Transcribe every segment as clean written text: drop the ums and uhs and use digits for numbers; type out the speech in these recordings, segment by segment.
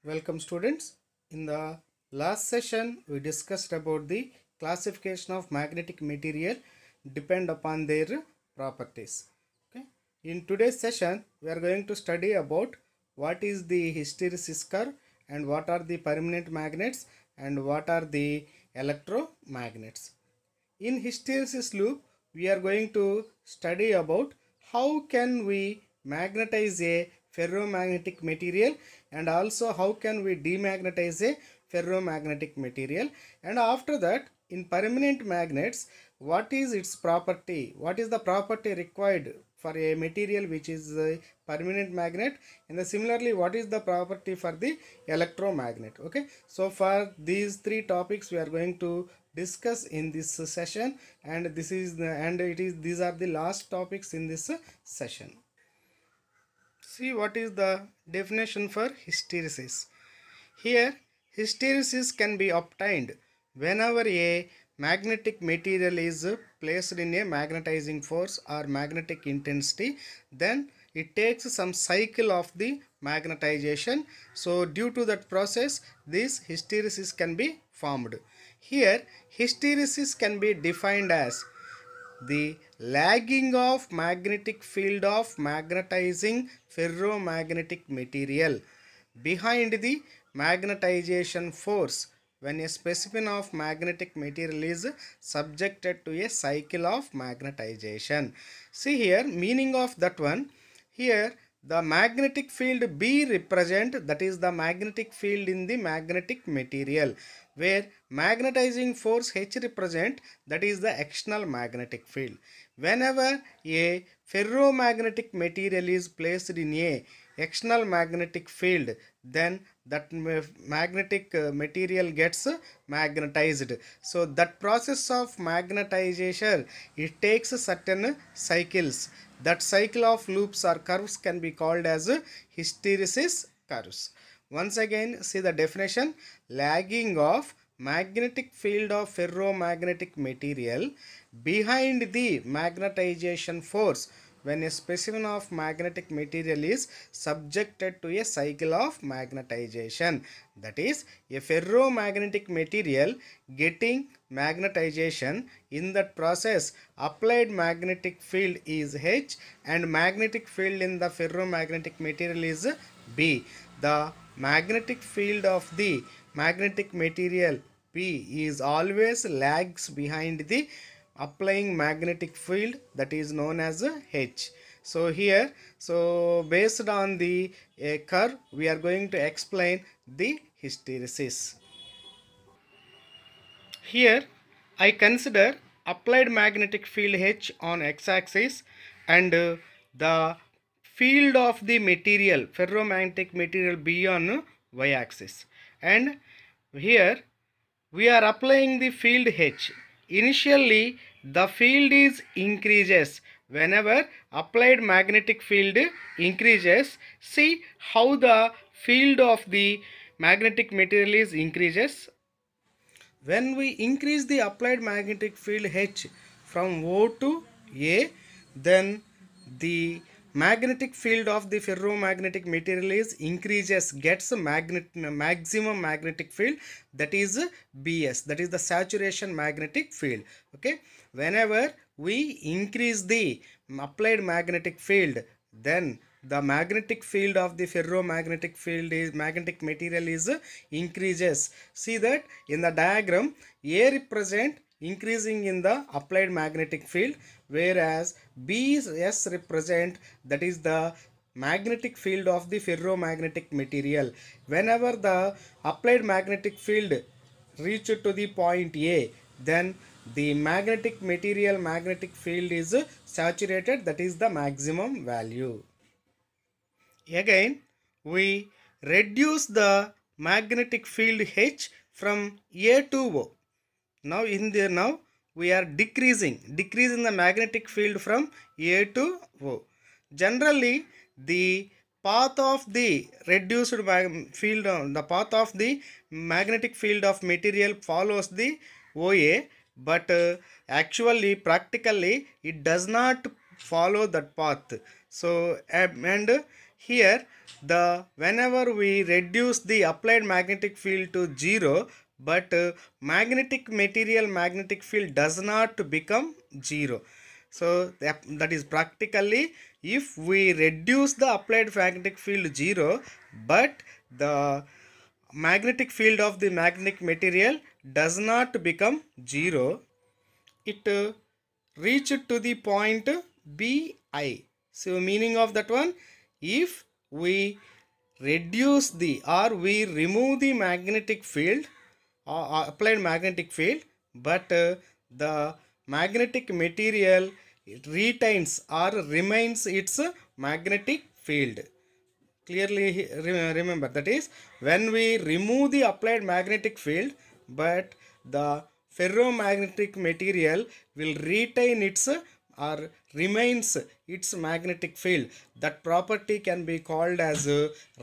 Welcome students. In the last session we discussed about the classification of magnetic material depend upon their properties. Okay. In today's session we are going to study about what is the hysteresis curve and what are the permanent magnets and what are the electromagnets. In hysteresis loop we are going to study about how can we magnetize a ferromagnetic material and also how can we demagnetize a ferromagnetic material, and after that in permanent magnets what is its property, what is the property required for a material which is a permanent magnet, and similarly what is the property for the electromagnet. Okay, so for these three topics we are going to discuss in this session, and these are the last topics in this session. See what is the definition for hysteresis. Here, hysteresis can be obtained whenever a magnetic material is placed in a magnetizing force or magnetic intensity, then it takes some cycle of the magnetization. So due to that process, this hysteresis can be formed. Here, hysteresis can be defined as the lagging of magnetic field of magnetizing ferromagnetic material behind the magnetization force when a specimen of magnetic material is subjected to a cycle of magnetization. See here, meaning of that one. Here the magnetic field B represent, that is the magnetic field in the magnetic material, where magnetizing force H represent, that is the external magnetic field. Whenever a ferromagnetic material is placed in a external magnetic field, then that magnetic material gets magnetized. So that process of magnetization, it takes certain cycles. That cycle of loops or curves can be called as hysteresis curves. Once again, see the definition: lagging of magnetic field of ferromagnetic material behind the magnetization force when a specimen of magnetic material is subjected to a cycle of magnetization. That is, a ferromagnetic material getting magnetization, in that process applied magnetic field is H and magnetic field in the ferromagnetic material is B. The magnetic field of the magnetic material P is always lags behind the applying magnetic field, that is known as H. So here, so based on the curve we are going to explain the hysteresis. Here I consider applied magnetic field H on x-axis and the field of the material, ferromagnetic material B on y-axis, and here we are applying the field H. Initially the field is increases whenever applied magnetic field increases. See how the field of the magnetic material is increases. When we increase the applied magnetic field H from O to A, then the magnetic field of the ferromagnetic material is increases, gets maximum magnetic field, that is BS, that is the saturation magnetic field. Okay, whenever we increase the applied magnetic field, then the magnetic field of the ferromagnetic field is magnetic material is increases. See that in the diagram, A represent increasing in the applied magnetic field, whereas BS represent, that is the magnetic field of the ferromagnetic material. Whenever the applied magnetic field reach to the point A, then the magnetic material magnetic field is saturated, that is the maximum value. Again, we reduce the magnetic field H from A to O. Now we are decreasing the magnetic field from A to O. Generally, the path of the reduced field, the path of the magnetic field of material follows the OA, but actually practically it does not follow that path. So and here the whenever we reduce the applied magnetic field to 0, but magnetic material magnetic field does not become 0. So that is practically, if we reduce the applied magnetic field 0, but the magnetic field of the magnetic material does not become 0, it reached to the point Bi. So meaning of that one, if we reduce the or we remove the magnetic field or applied magnetic field, but the magnetic material retains or remains its magnetic field. Clearly remember, that is, when we remove the applied magnetic field, but the ferromagnetic material will retain its or remains its magnetic field, that property can be called as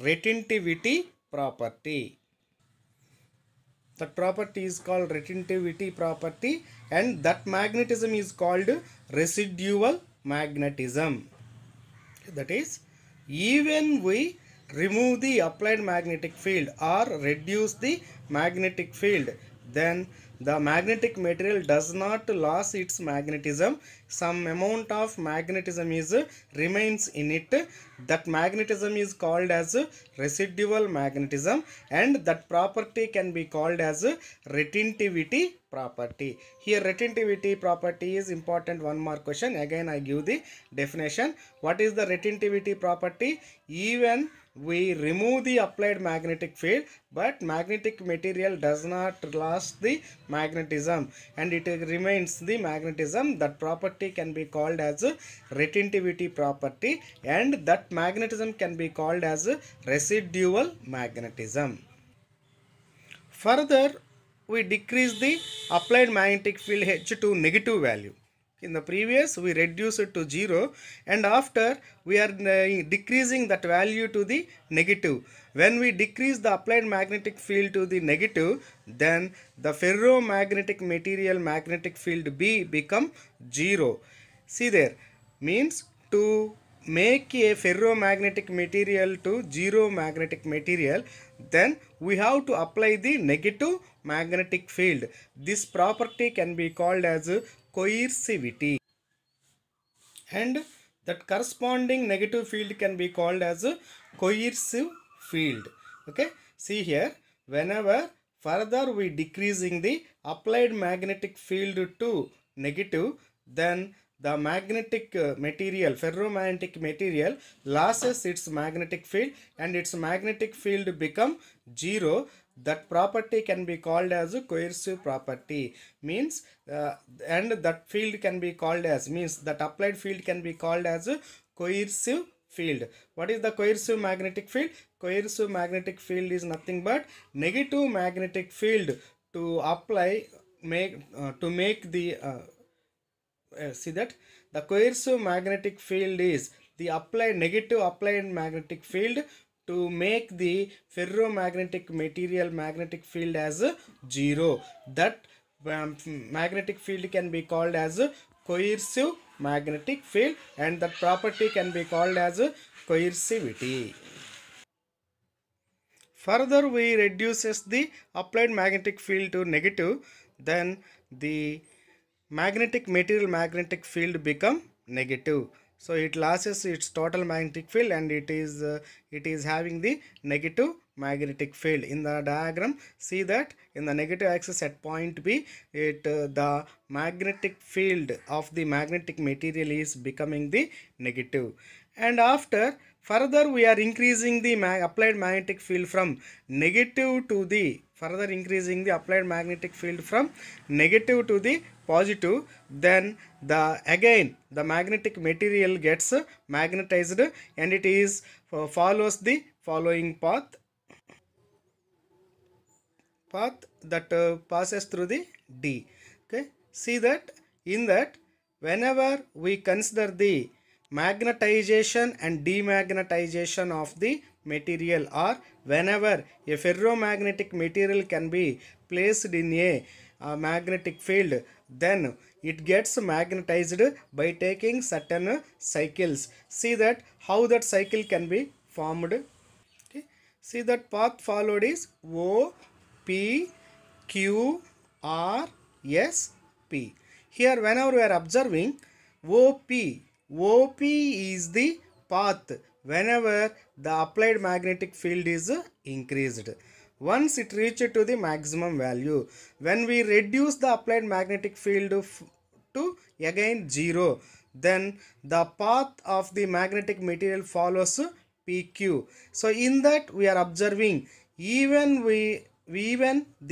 retentivity property. That property is called retentivity property, and that magnetism is called residual magnetism. That is, even we remove the applied magnetic field or reduce the magnetic field, then the magnetic material does not lose its magnetism. Some amount of magnetism is remains in it. That magnetism is called as residual magnetism, and that property can be called as retentivity property. Here retentivity property is important. One more question, again I give the definition. What is the retentivity property? Even we remove the applied magnetic field, but magnetic material does not lose the magnetism and it remains the magnetism, that property can be called as retentivity property, and that magnetism can be called as residual magnetism. Further, we decrease the applied magnetic field H to negative value. In the previous, we reduce it to 0, and after we are decreasing that value to the negative. When we decrease the applied magnetic field to the negative, then the ferromagnetic material magnetic field B become 0. See there, means to make a ferromagnetic material to zero magnetic material, then we have to apply the negative magnetic field. This property can be called as coercivity, and that corresponding negative field can be called as a coercive field. Okay, see here, whenever further we decreasing the applied magnetic field to negative, then the magnetic material, ferromagnetic material loses its magnetic field and its magnetic field become 0. That property can be called as a coercive property, means and that field can be called as, means that applied field can be called as a coercive field. What is the coercive magnetic field? Coercive magnetic field is nothing but negative magnetic field to apply to make the see that the coercive magnetic field is the applied negative applied magnetic field to make the ferromagnetic material magnetic field as 0. That magnetic field can be called as coercive magnetic field, and that property can be called as coercivity. Further, we reduces the applied magnetic field to negative, then the magnetic material magnetic field become negative. So it loses its total magnetic field and it is having the negative magnetic field. In the diagram, see that in the negative axis at point B, the magnetic field of the magnetic material is becoming the negative. And after further we are increasing the applied magnetic field from negative to the, further increasing the applied magnetic field from negative to the positive, then the again the magnetic material gets magnetized and it is follows the following path that passes through the D. Okay, see that in that whenever we consider the magnetization and demagnetization of the material, or whenever a ferromagnetic material can be placed in a magnetic field, then it gets magnetized by taking certain cycles. See that how that cycle can be formed. Okay. See that path followed is O, P, Q, R, S, P. Here whenever we are observing OP is the path whenever the applied magnetic field is increased. Once it reaches to the maximum value, when we reduce the applied magnetic field to again 0, then the path of the magnetic material follows PQ. So in that we are observing even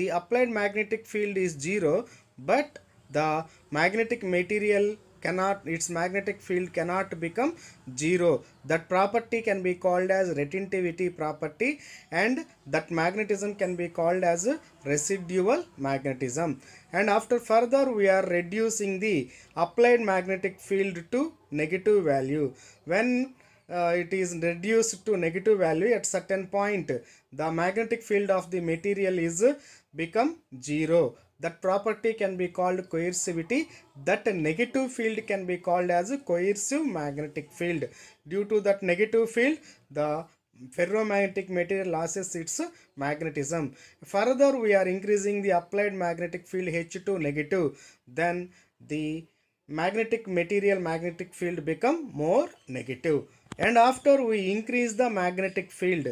the applied magnetic field is 0, but the magnetic material cannot, its magnetic field cannot become 0. That property can be called as retentivity property, and that magnetism can be called as residual magnetism. And after further we are reducing the applied magnetic field to negative value. When it is reduced to negative value, at certain point the magnetic field of the material is become 0. That property can be called coercivity. That negative field can be called as coercive magnetic field. Due to that negative field, the ferromagnetic material loses its magnetism. Further we are increasing the applied magnetic field H to negative, then the magnetic material magnetic field become more negative. And after we increase the magnetic field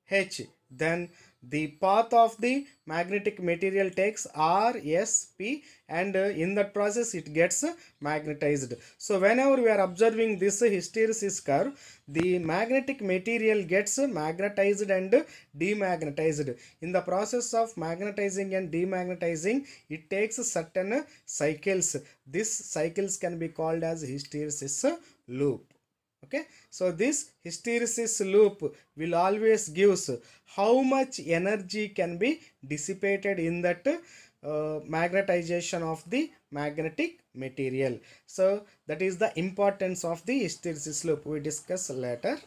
H, then the path of the magnetic material takes R, S, P, and in that process it gets magnetized. So whenever we are observing this hysteresis curve, the magnetic material gets magnetized and demagnetized. In the process of magnetizing and demagnetizing, it takes certain cycles. These cycles can be called as hysteresis loop. Okay, so this hysteresis loop will always gives how much energy can be dissipated in that magnetization of the magnetic material. So that is the importance of the hysteresis loop. We discuss later.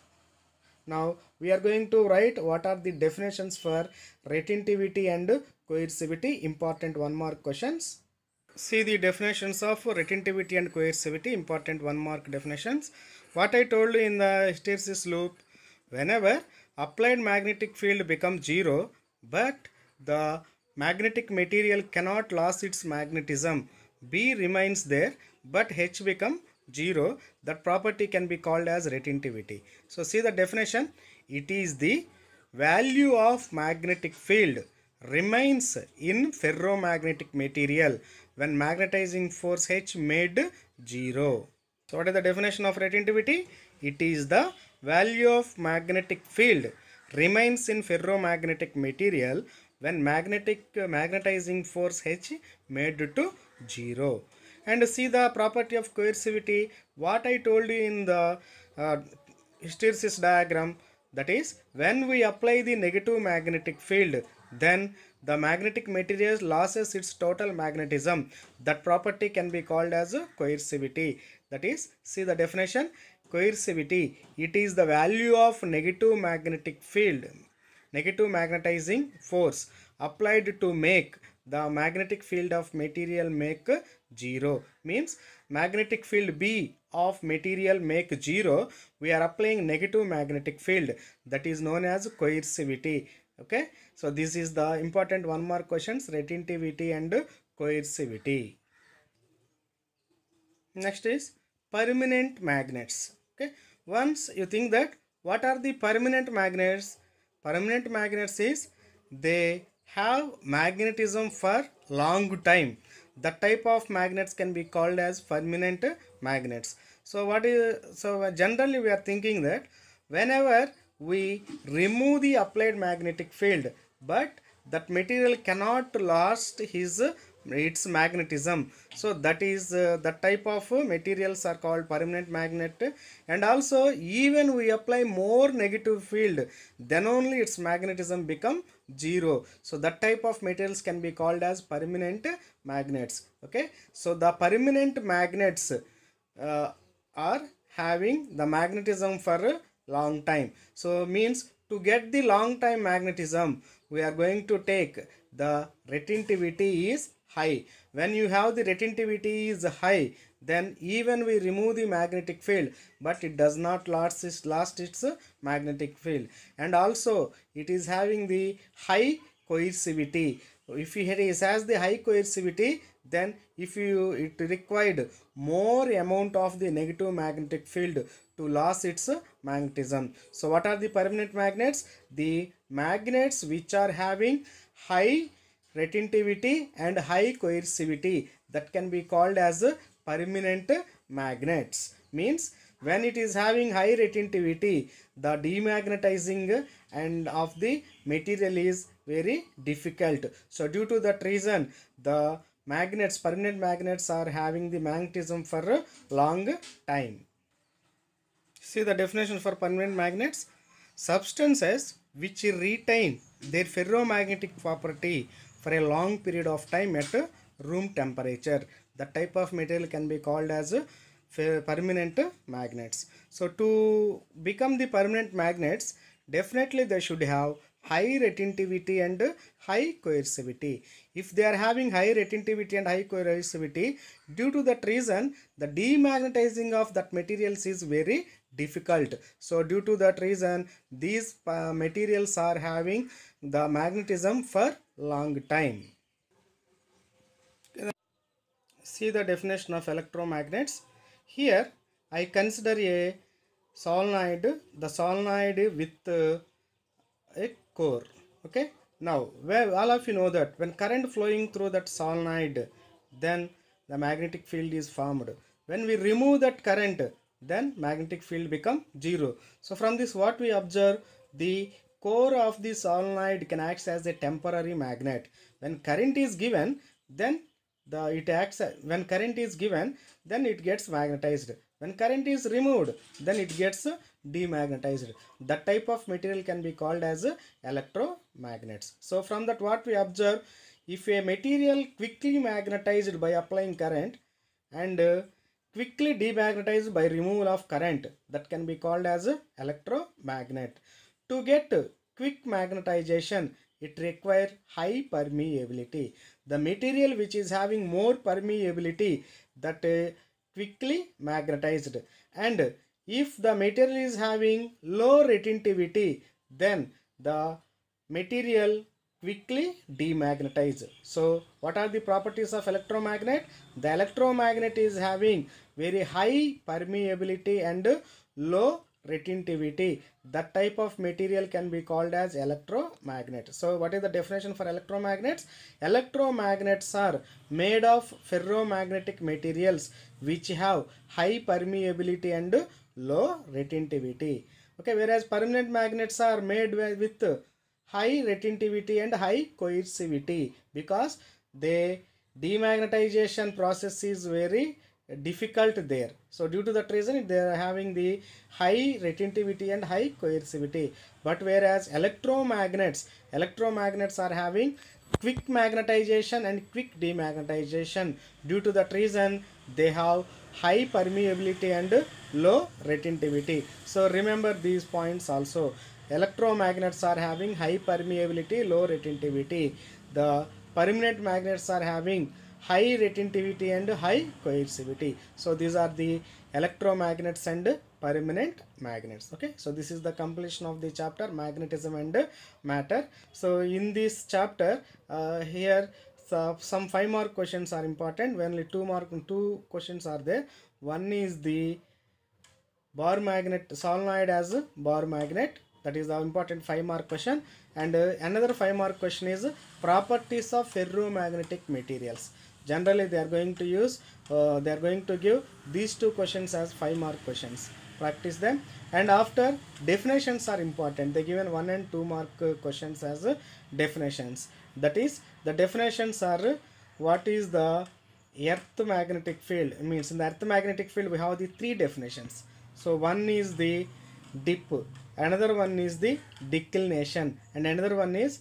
Now we are going to write what are the definitions for retentivity and coercivity. Important 1 mark questions. See the definitions of retentivity and coercivity, important 1 mark definitions. What I told you in the hysteresis loop, whenever applied magnetic field becomes 0, but the magnetic material cannot lose its magnetism, B remains there, but H become 0, that property can be called as retentivity. So see the definition, it is the value of magnetic field remains in ferromagnetic material when magnetizing force H made 0. So what is the definition of retentivity? It is the value of magnetic field remains in ferromagnetic material when magnetizing force H made to 0. And see the property of coercivity, what I told you in the hysteresis diagram, that is when we apply the negative magnetic field, then the magnetic material loses its total magnetism. That property can be called as coercivity. That is, see the definition, coercivity, it is the value of negative magnetic field, negative magnetizing force applied to make the magnetic field of material make 0. Means magnetic field B of material make 0, we are applying negative magnetic field, that is known as coercivity. Okay, so this is the important 1 mark questions, retentivity and coercivity. Next is permanent magnets. Okay, once you think that what are the permanent magnets? Permanent magnets is they have magnetism for long time. That type of magnets can be called as permanent magnets. So generally we are thinking that whenever we remove the applied magnetic field, but that material cannot lose its magnetism, so that is that type of materials are called permanent magnet. And also even we apply more negative field, then only its magnetism become 0. So that type of materials can be called as permanent magnets. Okay, so the permanent magnets are having the magnetism for a long time. So means to get the long time magnetism, we are going to take the retentivity is high. When you have the retentivity is high, then even we remove the magnetic field, but it does not lost its magnetic field. And also it is having the high coercivity. If it has the high coercivity, then if it required more amount of the negative magnetic field to lose its magnetism. So what are the permanent magnets? The magnets which are having high retentivity and high coercivity, that can be called as permanent magnets. Means when it is having high retentivity, the demagnetizing and of the material is very difficult. So due to that reason, the magnets, permanent magnets, are having the magnetism for a long time. See the definition for permanent magnets. Substances which retain their ferromagnetic property for a long period of time at room temperature. The type of material can be called as permanent magnets. So to become the permanent magnets, definitely they should have high retentivity and high coercivity. If they are having high retentivity and high coercivity, due to that reason, the demagnetizing of that materials is very difficult. So due to that reason, these materials are having the magnetism for long time. See the definition of electromagnets. Here I consider a solenoid, the solenoid with a core. Okay, now all of you know that when current flowing through that solenoid, then the magnetic field is formed. When we remove that current, then magnetic field become zero. So from this what we observe, the core of the solenoid can act as a temporary magnet. When current is given, then it acts. When current is given, then it gets magnetized. When current is removed, then it gets demagnetized. That type of material can be called as electromagnets. So from that what we observe, if a material quickly magnetized by applying current and quickly demagnetized by removal of current, that can be called as electromagnet. To get quick magnetization, it requires high permeability. The material which is having more permeability, that quickly magnetized. And if the material is having low retentivity, then the material quickly demagnetized. So what are the properties of electromagnet? The electromagnet is having very high permeability and low retentivity. That type of material can be called as electromagnet. So what is the definition for electromagnets? Electromagnets are made of ferromagnetic materials which have high permeability and low retentivity. Okay, whereas permanent magnets are made with high retentivity and high coercivity, because the demagnetization process is very difficult there. So due to that reason, they are having the high retentivity and high coercivity. But whereas electromagnets are having quick magnetization and quick demagnetization. Due to that reason, they have high permeability and low retentivity. So remember these points also. Electromagnets are having high permeability, low retentivity. The permanent magnets are having high retentivity and high coercivity. So these are the electromagnets and permanent magnets. Okay, so this is the completion of the chapter magnetism and matter. So in this chapter, here some 5 mark questions are important. Only 2 questions are there. One is the bar magnet, solenoid as bar magnet. That is the important 5 mark question. And another 5 mark question is properties of ferromagnetic materials. Generally they are going to use, they are going to give these 2 questions as 5 mark questions. Practice them. And after, definitions are important. They given 1 and 2 mark questions as definitions. That is, the definitions are, what is the earth magnetic field? It means in the earth magnetic field we have the 3 definitions. So one is the dip, another one is the declination, and another one is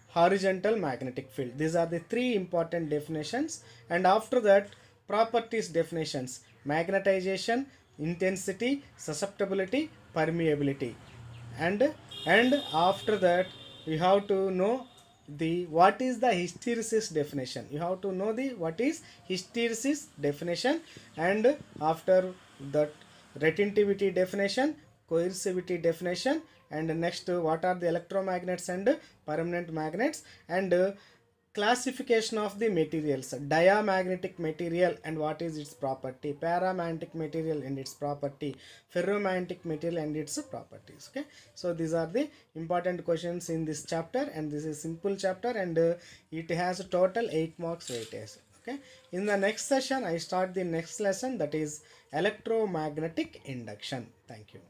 horizontal magnetic field. These are the 3 important definitions. And after that, properties definitions: magnetization, intensity, susceptibility, permeability. And after that, we have to know the what is the hysteresis definition. You have to know the what is hysteresis definition, and after that retentivity definition, coercivity definition, and next what are the electromagnets and permanent magnets, and classification of the materials, diamagnetic material and what is its property, paramagnetic material and its property, ferromagnetic material and its properties. Okay, so these are the important questions in this chapter, and this is simple chapter, and it has a total 8 marks weightage. Okay, in the next session I start the next lesson, that is electromagnetic induction. Thank you.